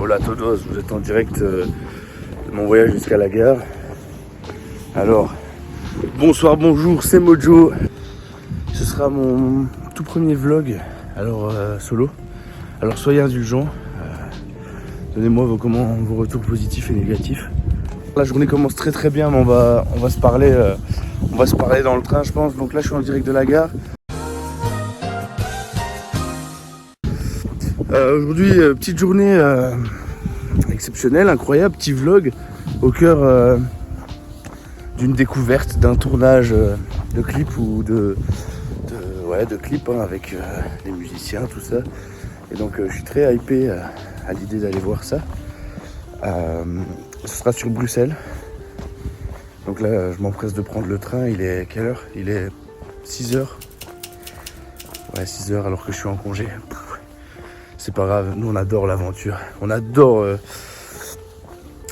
Hola todos, vous êtes en direct de mon voyage jusqu'à la gare. Alors, bonsoir, bonjour, c'est Mojo. Ce sera mon tout premier vlog, alors solo. Alors soyez indulgents, donnez-moi vos retours positifs et négatifs. La journée commence très bien, mais on va se parler dans le train, je pense. Donc là, je suis en direct de la gare. Aujourd'hui, petite journée exceptionnelle, incroyable, petit vlog au cœur d'une découverte, d'un tournage de clip ou de clip hein, avec les musiciens, tout ça. Et donc je suis très hypé à l'idée d'aller voir ça. Ce sera sur Bruxelles. Donc là, je m'empresse de prendre le train. Il est quelle heure? Il est 6h. Ouais, 6h alors que je suis en congé. C'est pas grave, nous on adore l'aventure. On adore,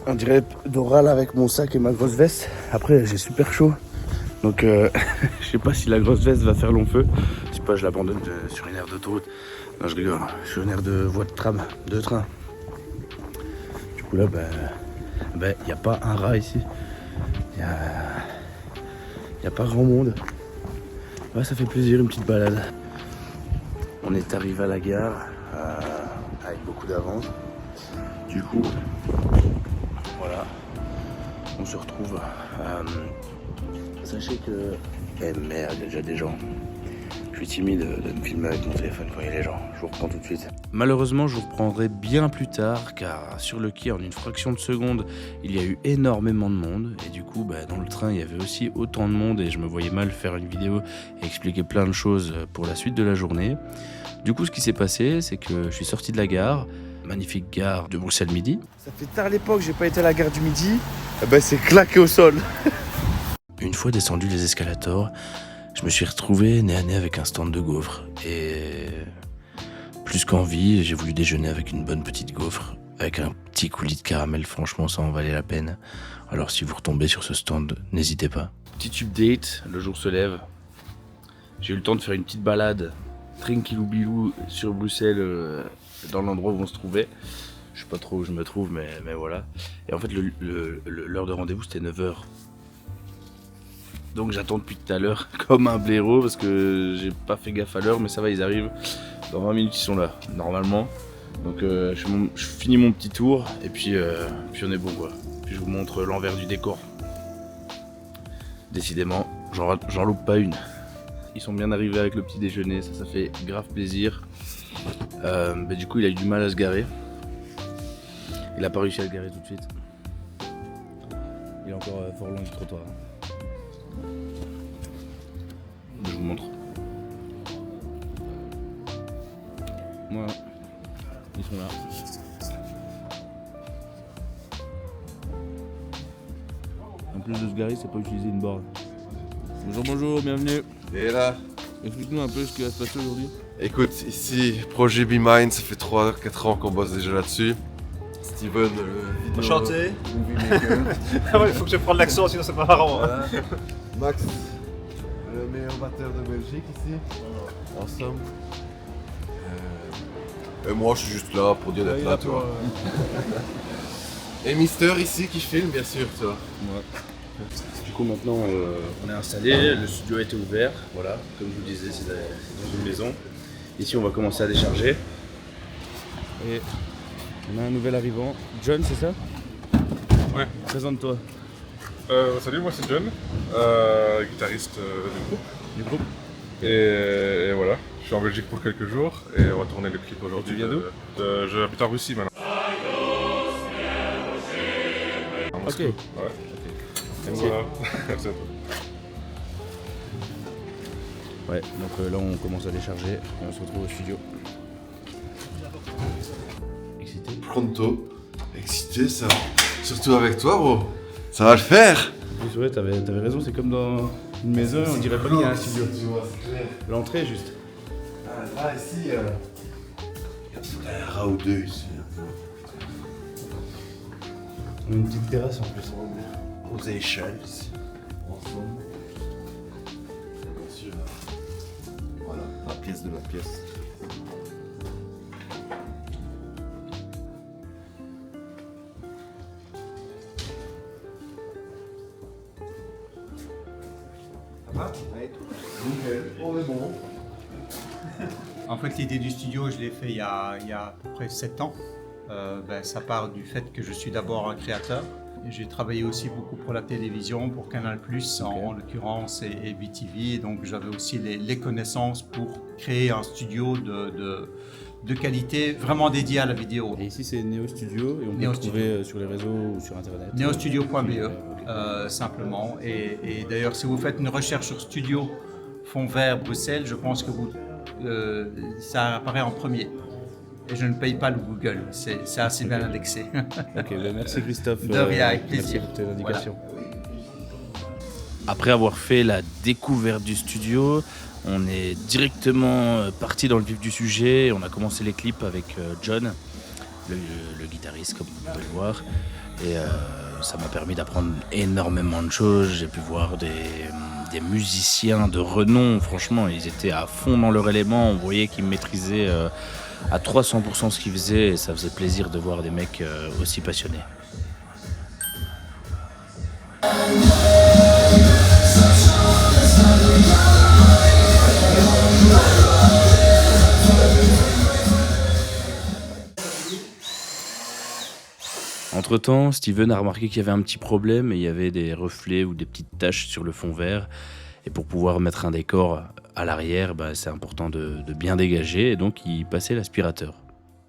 on dirait d'oral avec mon sac et ma grosse veste. Après, j'ai super chaud. Donc je sais pas si la grosse veste va faire long feu. Je sais pas, je l'abandonne sur une aire d'autoroute. Non, je rigole, sur une aire de voie de tram, de train. Du coup là, y a pas un rat ici. Y a pas grand monde. Ouais, ça fait plaisir, une petite balade. On est arrivé à la gare avec beaucoup d'avance. Du coup, voilà, on se retrouve. Sachez que... Eh merde, il y a déjà des gens. Je suis timide de me filmer avec mon téléphone quand il y a les gens. Je vous reprends tout de suite. Malheureusement, je vous reprendrai bien plus tard, car sur le quai, en une fraction de seconde, il y a eu énormément de monde. Et du coup, dans le train, il y avait aussi autant de monde et je me voyais mal faire une vidéo et expliquer plein de choses pour la suite de la journée. Du coup, ce qui s'est passé, c'est que je suis sorti de la gare, magnifique gare de Bruxelles Midi. Ça fait tard l'époque, j'ai pas été à la gare du Midi. C'est claqué au sol. Une fois descendu les escalators, je me suis retrouvé nez à nez avec un stand de gaufres. Et plus qu'envie, j'ai voulu déjeuner avec une bonne petite gaufre, avec un petit coulis de caramel, franchement ça en valait la peine. Alors si vous retombez sur ce stand, n'hésitez pas. Petit update, le jour se lève. J'ai eu le temps de faire une petite balade tranquillou bilou sur Bruxelles, dans l'endroit où on se trouvait. Je sais pas trop où je me trouve, mais voilà. Et en fait l'heure de rendez-vous c'était 9h. Donc j'attends depuis tout à l'heure comme un blaireau parce que j'ai pas fait gaffe à l'heure, mais ça va, ils arrivent. Dans 20 minutes ils sont là, normalement. Donc je finis mon petit tour et puis on est bon quoi. Puis je vous montre l'envers du décor. Décidément, j'en loupe pas une. Ils sont bien arrivés avec le petit déjeuner, ça fait grave plaisir. Du coup il a eu du mal à se garer. Il a pas réussi à se garer tout de suite. Il est encore fort loin du trottoir. Je vous montre. Voilà. Ils sont là. En plus de se garer, c'est pas utiliser une borne. Bonjour, bienvenue. Et là, Explique-nous un peu ce qui va se passer aujourd'hui. écoute, ici, projet Be Mine, ça fait 3-4 ans qu'on bosse déjà là-dessus. Steven, le vidéo... Enchanté. movie maker. Ah ouais, il faut que je prenne l'accent, sinon c'est pas marrant. Voilà. Max, le meilleur batteur de Belgique ici. En somme. Et moi, je suis juste là pour dire d'être là, toi. Et Mister ici qui filme, bien sûr, toi. Ouais. Du coup maintenant on est installé, le studio a été ouvert, voilà, comme je vous disais c'est dans une maison. Ici on va commencer à décharger. Et on a un nouvel arrivant, John c'est ça? Ouais. Présente-toi. Salut, moi c'est John, guitariste Du groupe. et voilà, je suis en Belgique pour quelques jours et on va tourner le clip aujourd'hui. Tu viens d'où? J'habite en Russie maintenant. À Moscou. Ok. Ouais. Merci. Voilà. Merci à toi. Ouais, donc là on commence à décharger et on se retrouve au studio. Excité? Pronto. Excité, ça. Surtout avec toi, bro. Ça va le faire. En plus ouais, t'avais raison, c'est comme dans une maison, on dirait pas qu'il y a un studio. Tu vois, c'est clair. L'entrée juste. Là, ici, il y a peut-être un rat ou deux ici. On a une petite terrasse en plus. Aux échelles ici. Ensemble. Et bien sûr, voilà, la pièce de la pièce. On est bon. En fait, l'idée du studio, je l'ai fait il y a à peu près 7 ans. Ça part du fait que je suis d'abord un créateur. J'ai travaillé aussi beaucoup pour la télévision, pour Canal+, en l'occurrence, et BTV. Donc j'avais aussi les connaissances pour créer un studio de qualité vraiment dédié à la vidéo. Et ici c'est Neo Studio et on peut Neo le trouver sur les réseaux ou sur internet. Neostudio.be simplement. Et d'ailleurs, si vous faites une recherche sur studio fond vert Bruxelles, je pense que ça apparaît en premier. Et je ne paye pas le Google, c'est assez bien indexé. Ok, merci Christophe. De rien, avec plaisir. Merci pour tes indications. Après avoir fait la découverte du studio, on est directement parti dans le vif du sujet. On a commencé les clips avec John, le guitariste, comme vous pouvez le voir. Et ça m'a permis d'apprendre énormément de choses. J'ai pu voir des musiciens de renom. Franchement, ils étaient à fond dans leur élément. On voyait qu'ils maîtrisaient à 300% ce qu'ils faisaient. Et ça faisait plaisir de voir des mecs aussi passionnés. Entre-temps, Steven a remarqué qu'il y avait un petit problème et il y avait des reflets ou des petites taches sur le fond vert. Et pour pouvoir mettre un décor à l'arrière, c'est important de bien dégager et donc il passait l'aspirateur.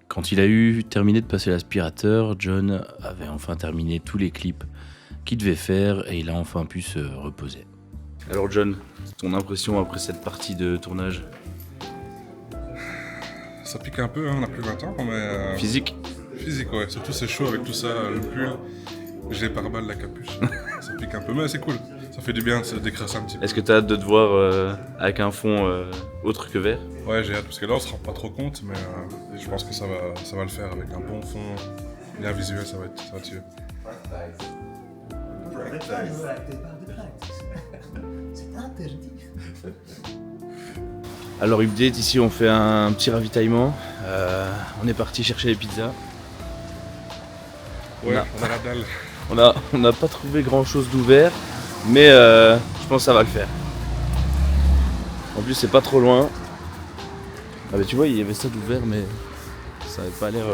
Quand il a eu terminé de passer l'aspirateur, John avait enfin terminé tous les clips qu'il devait faire et il a enfin pu se reposer. Alors John, ton impression après cette partie de tournage? Ça pique un peu, hein, on a plus 20 ans, mais... Physique? Physique, ouais. Surtout c'est chaud avec tout ça, le pull, j'ai pare-balles, la capuche. Ça pique un peu, mais c'est cool. Ça fait du bien de se décrasser un petit peu. Est-ce que tu as hâte de te voir avec un fond autre que vert? Ouais, j'ai hâte, parce que là on se rend pas trop compte, mais je pense que ça va le faire avec un bon fond, bien visuel, ça va tuer. C'est interdit. Alors update, ici on fait un petit ravitaillement. On est parti chercher les pizzas. Ouais, on a la dalle. On n'a pas trouvé grand chose d'ouvert, mais je pense que ça va le faire. En plus c'est pas trop loin. Ah bah tu vois, il y avait ça d'ouvert, mais ça n'avait pas l'air...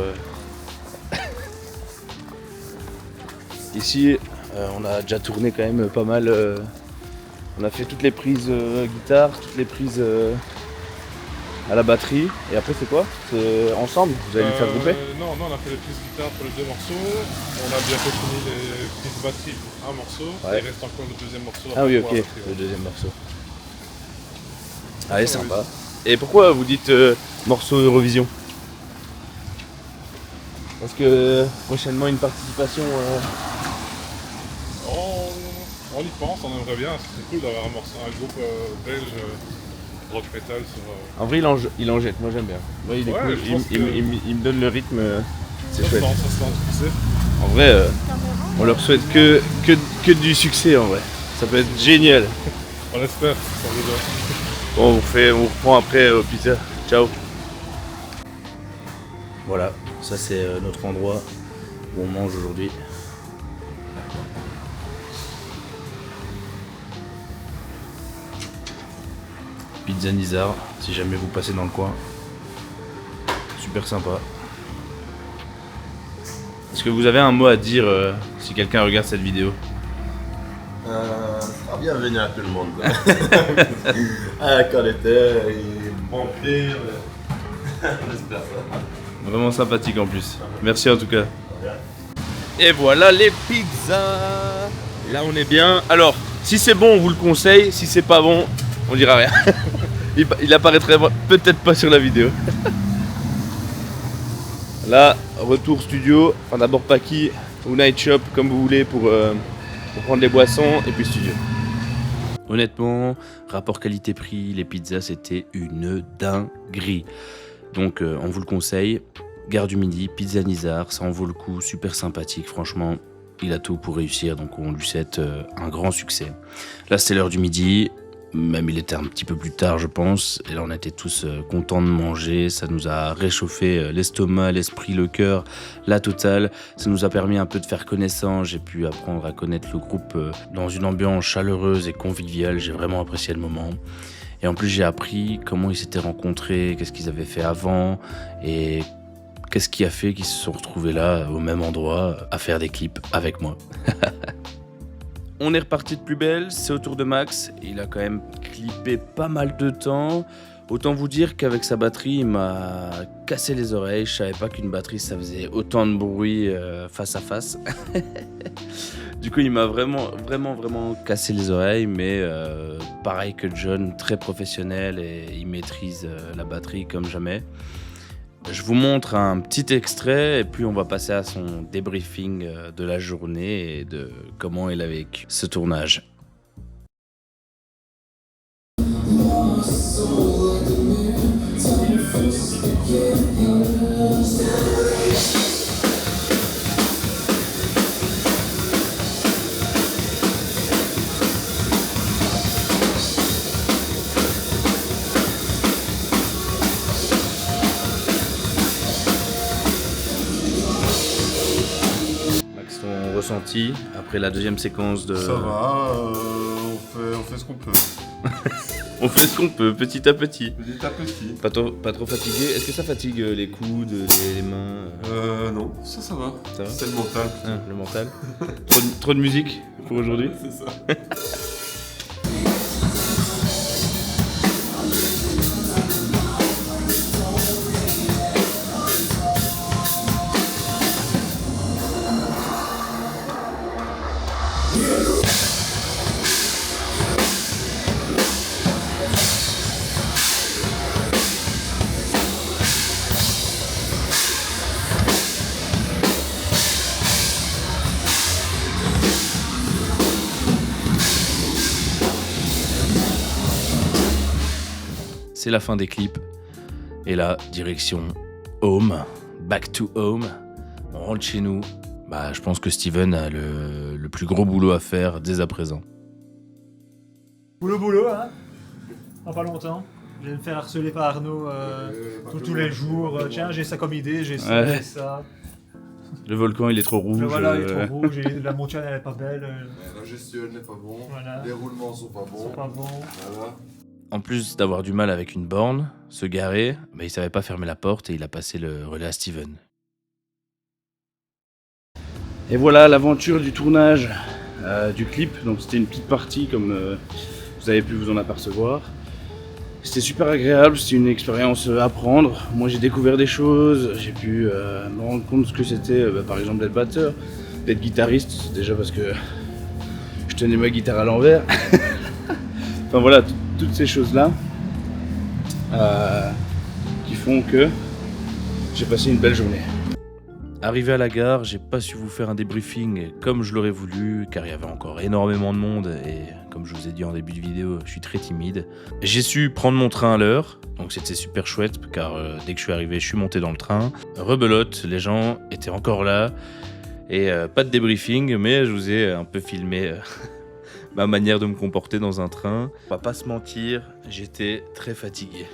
Ici, on a déjà tourné quand même pas mal. On a fait toutes les prises guitare, toutes les prises à la batterie. Et après c'est quoi? C'est ensemble? Vous allez les faire grouper? Non, on a fait les prises guitare pour les 2 morceaux. On a bientôt fini les prises batterie pour un morceau. Ouais. Il reste encore le deuxième morceau. Ah oui, ok, le deuxième morceau. Allez, sympa. Et pourquoi vous dites morceau Eurovision? Parce que prochainement une participation... On y pense, on aimerait bien. C'est cool d'avoir un groupe belge rock metal sur... En vrai, il en jette, moi j'aime bien. Moi, il est Ouais, cool, je pense il me donne le rythme, c'est chouette. Ça se lance, tu sais. En vrai, on leur souhaite que du succès en vrai. Ça peut être génial. On espère, ça vous doit. Bon, on reprend après au pizza. Ciao. Voilà, ça c'est notre endroit où on mange aujourd'hui. Pizza Nizar, si jamais vous passez dans le coin. Super sympa. Est-ce que vous avez un mot à dire si quelqu'un regarde cette vidéo? Bienvenue à tout le monde. Quand l'été, bon pied, j'espère ça. Vraiment sympathique en plus. Merci en tout cas. Et voilà les pizzas. Là on est bien. Alors, si c'est bon, on vous le conseille. Si c'est pas bon, on dira rien. Il apparaîtrait peut-être pas sur la vidéo. Là, retour studio. Enfin d'abord Paki ou Night Shop, comme vous voulez, pour prendre les boissons et puis studio. Honnêtement, rapport qualité-prix, les pizzas c'était une dinguerie. Donc on vous le conseille. Gare du Midi, Pizza Nizar, ça en vaut le coup, super sympathique, franchement, il a tout pour réussir, donc on lui souhaite un grand succès. Là c'est l'heure du midi, Même il était un petit peu plus tard, je pense. Et là, on était tous contents de manger. Ça nous a réchauffé l'estomac, l'esprit, le cœur, la totale. Ça nous a permis un peu de faire connaissance. J'ai pu apprendre à connaître le groupe dans une ambiance chaleureuse et conviviale. J'ai vraiment apprécié le moment. Et en plus, j'ai appris comment ils s'étaient rencontrés, qu'est-ce qu'ils avaient fait avant et qu'est-ce qui a fait qu'ils se sont retrouvés là, au même endroit, à faire des clips avec moi. On est reparti de plus belle, c'est au tour de Max. Il a quand même clippé pas mal de temps. Autant vous dire qu'avec sa batterie, il m'a cassé les oreilles. Je savais pas qu'une batterie, ça faisait autant de bruit face à face. Du coup, il m'a vraiment cassé les oreilles. Mais pareil que John, très professionnel et il maîtrise la batterie comme jamais. Je vous montre un petit extrait et puis on va passer à son débriefing de la journée et de comment il a vécu ce tournage. Ton ressenti après la deuxième séquence de... Ça va, on fait ce qu'on peut. On fait ce qu'on peut, petit à petit. Petit à petit. Pas trop fatigué. Est-ce que ça fatigue les coudes, les mains Non, ça va. Ça va. C'est le mental. Ah, le mental. Trop de musique pour aujourd'hui. C'est ça. C'est la fin des clips. Et là, direction home. Back to home. On rentre chez nous. Bah, je pense que Steven a le plus gros boulot à faire dès à présent. Boulot, hein. Dans pas longtemps. Je vais me faire harceler par Arnaud tous les jours. Tiens, j'ai ça comme idée, j'ai ça, Ouais. j'ai ça. Le volcan, il est trop rouge. Voilà, il est trop rouge, et la montagne, elle est pas belle. La gestion n'est pas bon. Voilà. Les roulements sont pas bons. C'est pas bon. Voilà. En plus d'avoir du mal avec une borne, se garer, bah, il savait pas fermer la porte et il a passé le relais à Steven. Et voilà l'aventure du tournage du clip. Donc c'était une petite partie comme vous avez pu vous en apercevoir. C'était super agréable, c'était une expérience à apprendre. Moi j'ai découvert des choses, j'ai pu me rendre compte de ce que c'était par exemple d'être batteur, d'être guitariste, déjà parce que je tenais ma guitare à l'envers. Enfin voilà, toutes ces choses-là qui font que j'ai passé une belle journée. Arrivé à la gare, j'ai pas su vous faire un débriefing comme je l'aurais voulu, car il y avait encore énormément de monde et comme je vous ai dit en début de vidéo, je suis très timide. J'ai su prendre mon train à l'heure, donc c'était super chouette, car dès que je suis arrivé, je suis monté dans le train. Rebelote, les gens étaient encore là, et pas de débriefing, mais je vous ai un peu filmé ma manière de me comporter dans un train. On va pas se mentir, j'étais très fatigué.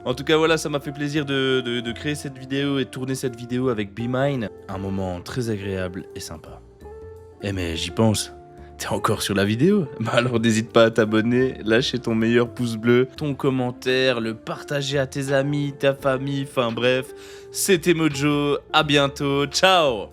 En tout cas, voilà, ça m'a fait plaisir de créer cette vidéo et de tourner cette vidéo avec Be Mine. Un moment très agréable et sympa. Eh mais j'y pense, t'es encore sur la vidéo? Bah alors n'hésite pas à t'abonner, lâcher ton meilleur pouce bleu, ton commentaire, le partager à tes amis, ta famille, enfin bref. C'était Mojo, à bientôt, ciao!